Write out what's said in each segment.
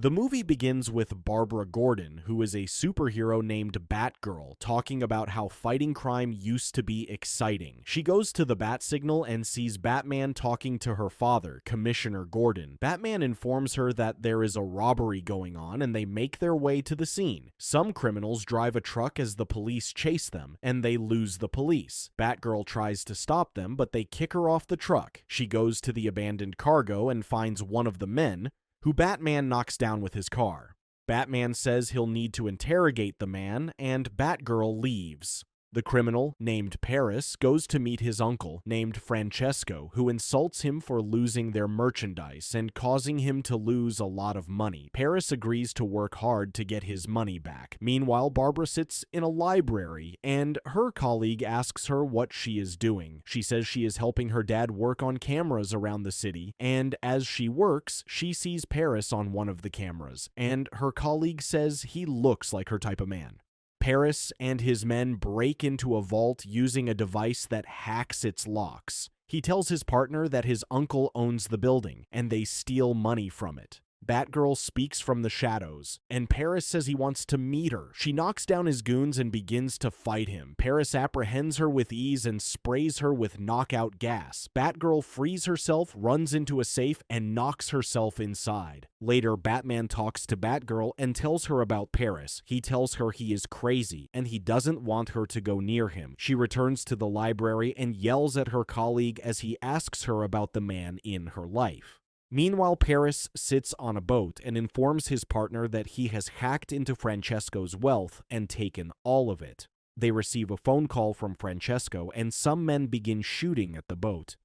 The movie begins with Barbara Gordon, who is a superhero named Batgirl, talking about how fighting crime used to be exciting. She goes to the bat signal and sees Batman talking to her father, Commissioner Gordon. Batman informs her that there is a robbery going on and they make their way to the scene. Some criminals drive a truck as the police chase them, and they lose the police. Batgirl tries to stop them, but they kick her off the truck. She goes to the abandoned cargo and finds one of the men, who Batman knocks down with his car. Batman says he'll need to interrogate the man, and Batgirl leaves. The criminal, named Paris, goes to meet his uncle, named Francesco, who insults him for losing their merchandise and causing him to lose a lot of money. Paris agrees to work hard to get his money back. Meanwhile, Barbara sits in a library, and her colleague asks her what she is doing. She says she is helping her dad work on cameras around the city, and as she works, she sees Paris on one of the cameras, and her colleague says he looks like her type of man. Paris and his men break into a vault using a device that hacks its locks. He tells his partner that his uncle owns the building, and they steal money from it. Batgirl speaks from the shadows, and Paris says he wants to meet her. She knocks down his goons and begins to fight him. Paris apprehends her with ease and sprays her with knockout gas. Batgirl frees herself, runs into a safe, and knocks herself inside. Later, Batman talks to Batgirl and tells her about Paris. He tells her he is crazy, and he doesn't want her to go near him. She returns to the library and yells at her colleague as he asks her about the man in her life. Meanwhile, Paris sits on a boat and informs his partner that he has hacked into Francesco's wealth and taken all of it. They receive a phone call from Francesco, and some men begin shooting at the boat.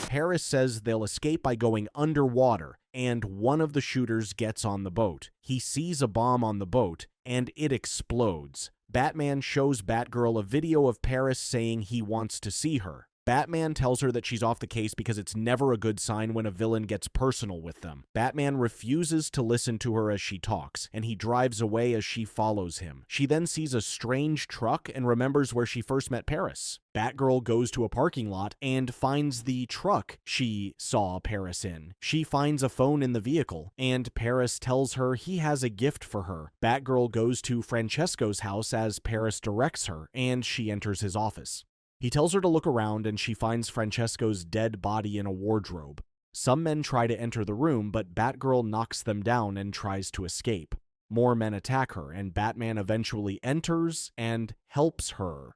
Paris says they'll escape by going underwater, and one of the shooters gets on the boat. He sees a bomb on the boat, and it explodes. Batman shows Batgirl a video of Paris saying he wants to see her. Batman tells her that she's off the case because it's never a good sign when a villain gets personal with them. Batman refuses to listen to her as she talks, and he drives away as she follows him. She then sees a strange truck and remembers where she first met Paris. Batgirl goes to a parking lot and finds the truck she saw Paris in. She finds a phone in the vehicle, and Paris tells her he has a gift for her. Batgirl goes to Francesco's house as Paris directs her, and she enters his office. He tells her to look around, and she finds Francesco's dead body in a wardrobe. Some men try to enter the room, but Batgirl knocks them down and tries to escape. More men attack her, and Batman eventually enters and helps her.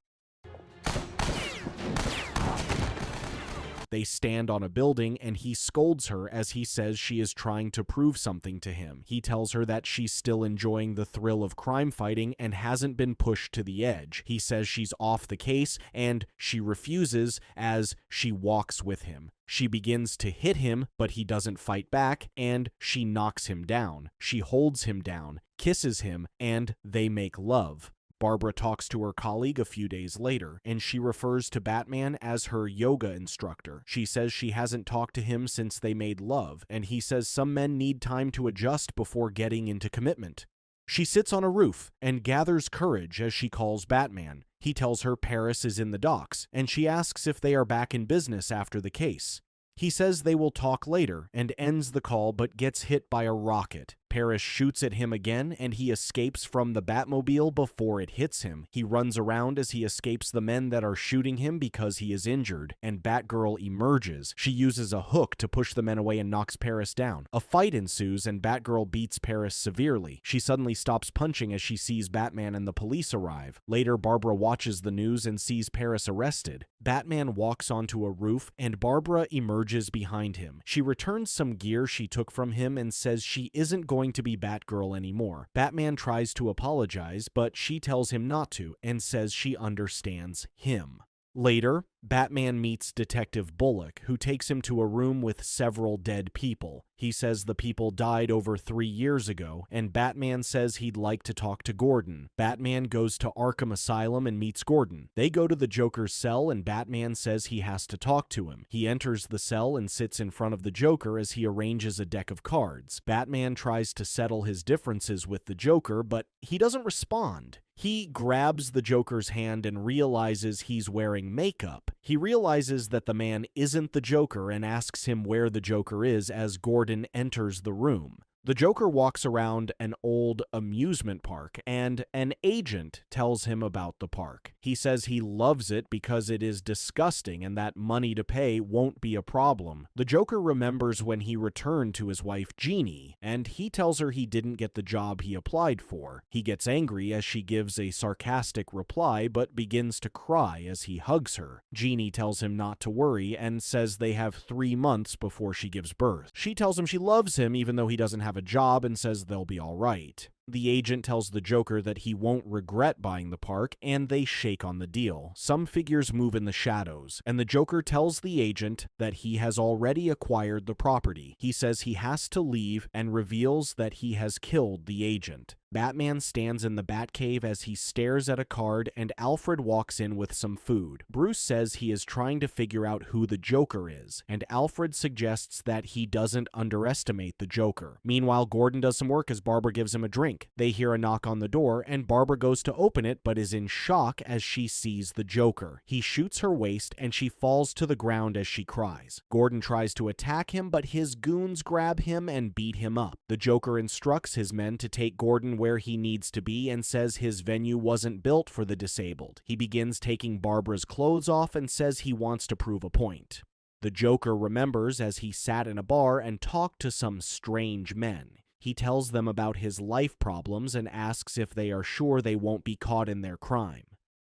They stand on a building, and he scolds her as he says she is trying to prove something to him. He tells her that she's still enjoying the thrill of crime fighting and hasn't been pushed to the edge. He says she's off the case, and she refuses as she walks with him. She begins to hit him, but he doesn't fight back, and she knocks him down. She holds him down, kisses him, and they make love. Barbara talks to her colleague a few days later, and she refers to Batman as her yoga instructor. She says she hasn't talked to him since they made love, and he says some men need time to adjust before getting into commitment. She sits on a roof and gathers courage as she calls Batman. He tells her Paris is in the docks, and she asks if they are back in business after the case. He says they will talk later and ends the call but gets hit by a rocket. Paris shoots at him again, and he escapes from the Batmobile before it hits him. He runs around as he escapes the men that are shooting him because he is injured, and Batgirl emerges. She uses a hook to push the men away and knocks Paris down. A fight ensues, and Batgirl beats Paris severely. She suddenly stops punching as she sees Batman and the police arrive. Later, Barbara watches the news and sees Paris arrested. Batman walks onto a roof, and Barbara emerges behind him. She returns some gear she took from him and says she isn't going to be Batgirl anymore. Batman tries to apologize, but she tells him not to and says she understands him. Later, Batman meets Detective Bullock, who takes him to a room with several dead people. He says the people died over 3 years ago, and Batman says he'd like to talk to Gordon. Batman goes to Arkham Asylum and meets Gordon. They go to the Joker's cell, and Batman says he has to talk to him. He enters the cell and sits in front of the Joker as he arranges a deck of cards. Batman tries to settle his differences with the Joker, but he doesn't respond. He grabs the Joker's hand and realizes he's wearing makeup. He realizes that the man isn't the Joker and asks him where the Joker is as Gordon enters the room. The Joker walks around an old amusement park, and an agent tells him about the park. He says he loves it because it is disgusting and that money to pay won't be a problem. The Joker remembers when he returned to his wife Jeannie, and he tells her he didn't get the job he applied for. He gets angry as she gives a sarcastic reply, but begins to cry as he hugs her. Jeannie tells him not to worry and says they have 3 months before she gives birth. She tells him she loves him even though he doesn't have a job and says they'll be all right. The agent tells the Joker that he won't regret buying the park, and they shake on the deal. Some figures move in the shadows, and the Joker tells the agent that he has already acquired the property. He says he has to leave and reveals that he has killed the agent. Batman stands in the Batcave as he stares at a card, and Alfred walks in with some food. Bruce says he is trying to figure out who the Joker is, and Alfred suggests that he doesn't underestimate the Joker. Meanwhile, Gordon does some work as Barbara gives him a drink. They hear a knock on the door, and Barbara goes to open it but is in shock as she sees the Joker. He shoots her waist, and she falls to the ground as she cries. Gordon tries to attack him, but his goons grab him and beat him up. The Joker instructs his men to take Gordon where he needs to be and says his venue wasn't built for the disabled. He begins taking Barbara's clothes off and says he wants to prove a point. The Joker remembers as he sat in a bar and talked to some strange men. He tells them about his life problems and asks if they are sure they won't be caught in their crime.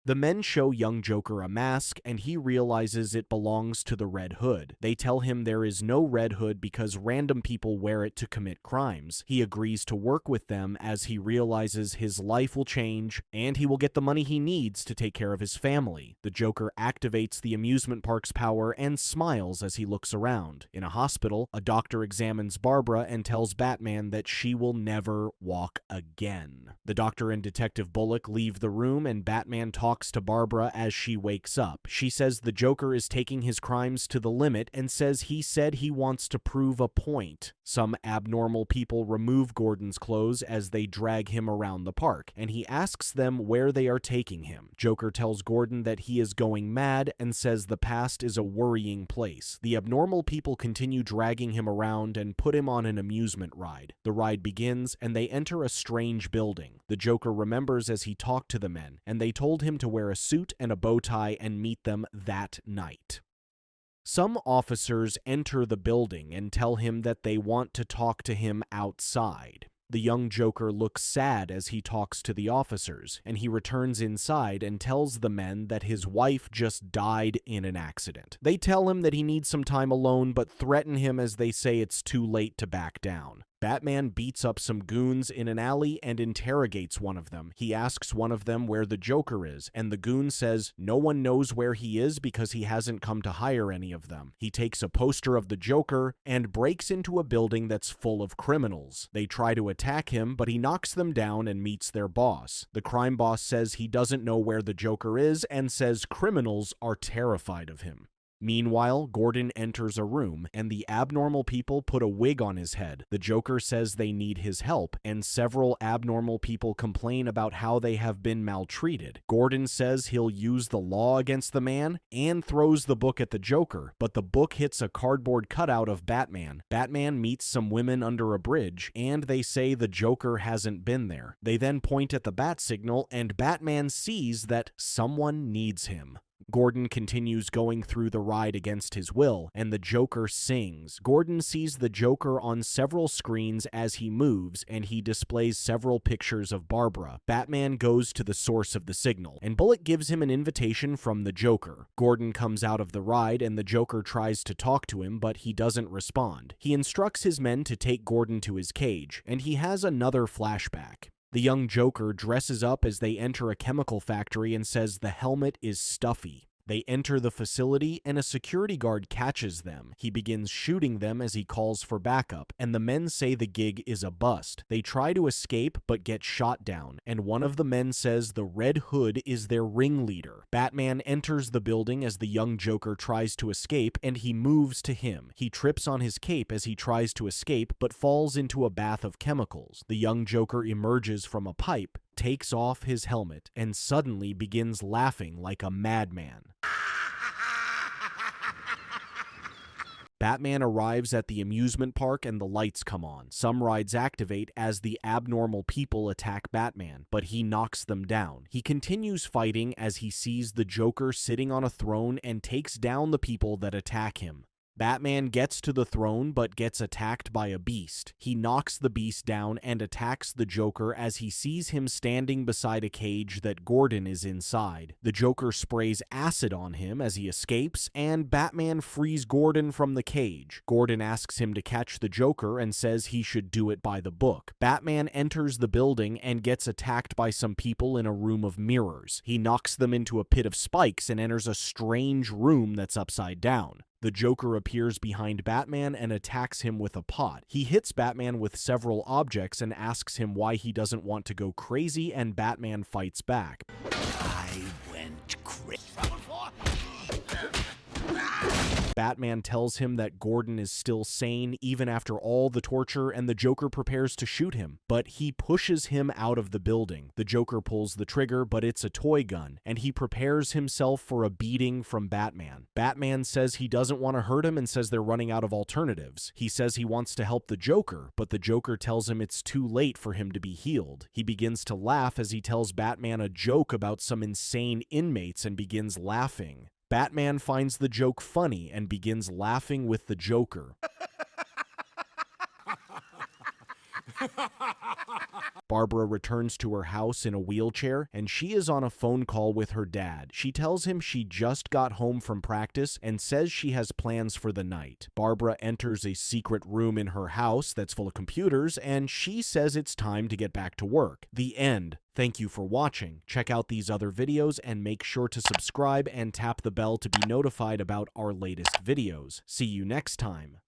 The men show young Joker a mask, and he realizes it belongs to the Red Hood. They tell him there is no Red Hood because random people wear it to commit crimes. He agrees to work with them as he realizes his life will change, and he will get the money he needs to take care of his family. The Joker activates the amusement park's power and smiles as he looks around. In a hospital, a doctor examines Barbara and tells Batman that she will never walk again. The doctor and Detective Bullock leave the room, and Batman talks to Barbara as she wakes up. She says the Joker is taking his crimes to the limit and says he said he wants to prove a point. Some abnormal people remove Gordon's clothes as they drag him around the park, and he asks them where they are taking him. Joker tells Gordon that he is going mad and says the past is a worrying place. The abnormal people continue dragging him around and put him on an amusement ride. The ride begins, and they enter a strange building. The Joker remembers as he talked to the men, and they told him to wear a suit and a bow tie and meet them that night. Some officers enter the building and tell him that they want to talk to him outside. The young Joker looks sad as he talks to the officers, and he returns inside and tells the men that his wife just died in an accident. They tell him that he needs some time alone, but threaten him as they say it's too late to back down. Batman beats up some goons in an alley and interrogates one of them. He asks one of them where the Joker is, and the goon says no one knows where he is because he hasn't come to hire any of them. He takes a poster of the Joker and breaks into a building that's full of criminals. They try to attack him, but he knocks them down and meets their boss. The crime boss says he doesn't know where the Joker is and says criminals are terrified of him. Meanwhile, Gordon enters a room, and the abnormal people put a wig on his head. The Joker says they need his help, and several abnormal people complain about how they have been maltreated. Gordon says he'll use the law against the man and throws the book at the Joker, but the book hits a cardboard cutout of Batman. Batman meets some women under a bridge, and they say the Joker hasn't been there. They then point at the bat signal, and Batman sees that someone needs him. Gordon continues going through the ride against his will, and the Joker sings. Gordon sees the Joker on several screens as he moves, and he displays several pictures of Barbara. Batman goes to the source of the signal, and Bullock gives him an invitation from the Joker. Gordon comes out of the ride, and the Joker tries to talk to him, but he doesn't respond. He instructs his men to take Gordon to his cage, and he has another flashback. The young Joker dresses up as they enter a chemical factory and says the helmet is stuffy. They enter the facility, and a security guard catches them. He begins shooting them as he calls for backup, and the men say the gig is a bust. They try to escape, but get shot down, and one of the men says the Red Hood is their ringleader. Batman enters the building as the young Joker tries to escape, and he moves to him. He trips on his cape as he tries to escape, but falls into a bath of chemicals. The young Joker emerges from a pipe, takes off his helmet, and suddenly begins laughing like a madman. Batman arrives at the amusement park and the lights come on. Some rides activate as the abnormal people attack Batman, but he knocks them down. He continues fighting as he sees the Joker sitting on a throne and takes down the people that attack him. Batman gets to the throne but gets attacked by a beast. He knocks the beast down and attacks the Joker as he sees him standing beside a cage that Gordon is inside. The Joker sprays acid on him as he escapes, and Batman frees Gordon from the cage. Gordon asks him to catch the Joker and says he should do it by the book. Batman enters the building and gets attacked by some people in a room of mirrors. He knocks them into a pit of spikes and enters a strange room that's upside down. The Joker appears behind Batman and attacks him with a pot. He hits Batman with several objects and asks him why he doesn't want to go crazy, and Batman fights back. I went crazy. Batman tells him that Gordon is still sane even after all the torture, and the Joker prepares to shoot him, but he pushes him out of the building. The Joker pulls the trigger, but it's a toy gun, and he prepares himself for a beating from Batman. Batman says he doesn't want to hurt him and says they're running out of alternatives. He says he wants to help the Joker, but the Joker tells him it's too late for him to be healed. He begins to laugh as he tells Batman a joke about some insane inmates and begins laughing. Batman finds the joke funny and begins laughing with the Joker. Barbara returns to her house in a wheelchair, and she is on a phone call with her dad. She tells him she just got home from practice and says she has plans for the night. Barbara enters a secret room in her house that's full of computers, and she says it's time to get back to work. The end. Thank you for watching. Check out these other videos and make sure to subscribe and tap the bell to be notified about our latest videos. See you next time.